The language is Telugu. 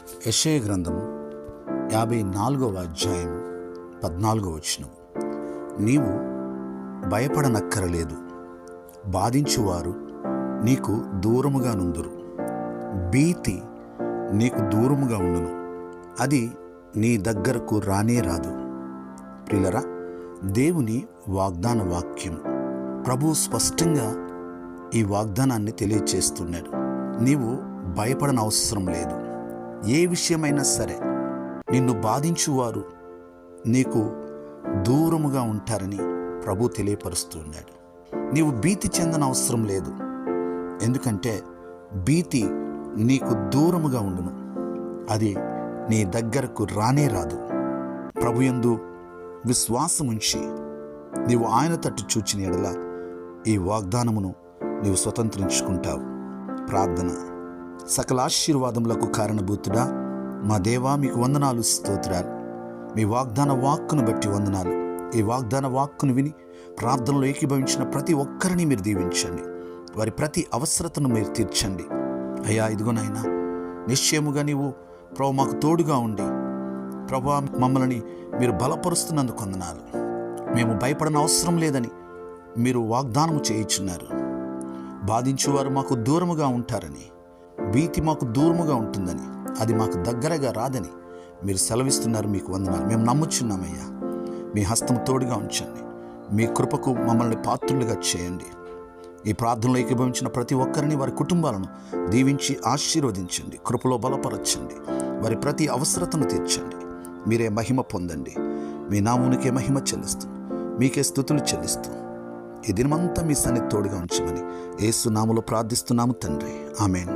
యెషయా గ్రంథం 54వ అధ్యాయం 14వ వచనం. నీవు భయపడనక్కరలేదు, బాధించువారు నీకు దూరముగా నుందురు, భీతి నీకు దూరముగా ఉండును, అది నీ దగ్గరకు రానే రాదు. ప్రియులరా, దేవుని వాగ్దాన వాక్యం ప్రభు స్పష్టంగా ఈ వాగ్దానాన్ని తెలియచేస్తున్నాడు. నీవు భయపడనవసరం లేదు. ఏ విషయమైనా సరే నిన్ను బాధించువారు నీకు దూరముగా ఉంటారని ప్రభు తెలియపరుస్తున్నాడు. నీవు భీతి చెందనవసరం లేదు, ఎందుకంటే భీతి నీకు దూరముగా ఉండును, అది నీ దగ్గరకు రానే రాదు. ప్రభుయందు విశ్వాసముంచి నీవు ఆయన తట్టు చూచిన ఎడల ఈ వాగ్దానమును నీవు స్వతంత్రించుకుంటావు. ప్రార్థన. సకల ఆశీర్వాదములకు కారణభూతుడా మా దేవా, మీకు వందనాలు, స్తోత్రాలు. మీ వాగ్దాన వాక్కును బట్టి వందనాలు. ఈ వాగ్దాన వాక్కును విని ప్రార్థనలో ఏకీభవించిన ప్రతి ఒక్కరిని మీరు దీవించండి. వారి ప్రతి అవసరతను మీరు తీర్చండి. అయ్యా, ఇదిగోనైనా నిశ్చయముగా నీవు ప్రభు మాకు తోడుగా ఉండి ప్రభు మమ్మల్ని మీరు బలపరుస్తున్నందుకు వందనాలు. మేము భయపడన అవసరం లేదని మీరు వాగ్దానము చేయించున్నారు. బాధించేవారు మాకు దూరముగా ఉంటారని, భీతి మాకు దూరముగా ఉంటుందని, అది మాకు దగ్గరగా రాదని మీరు సెలవిస్తున్నారు. మీకు వందనాలు. మేము నమ్ముచున్నామయ్యా. మీ హస్తం తోడుగా ఉంచండి. మీ కృపకు మమ్మల్ని పాత్రులుగా చేయండి. ఈ ప్రార్థనలో ఏకీభవించిన ప్రతి ఒక్కరిని, వారి కుటుంబాలను దీవించి ఆశీర్వదించండి. కృపలో బలపరచండి. వారి ప్రతి అవసరతను తీర్చండి. మీరే మహిమ పొందండి. మీ నామునికే మహిమ చెల్లిస్తూ, మీకే స్తుతులు చెల్లిస్తూ ఈ దినమంతా మీ సన్నిధి తోడుగా ఉంచమని యేసు నామములో ప్రార్థిస్తున్నాము తండ్రి. ఆమేన్.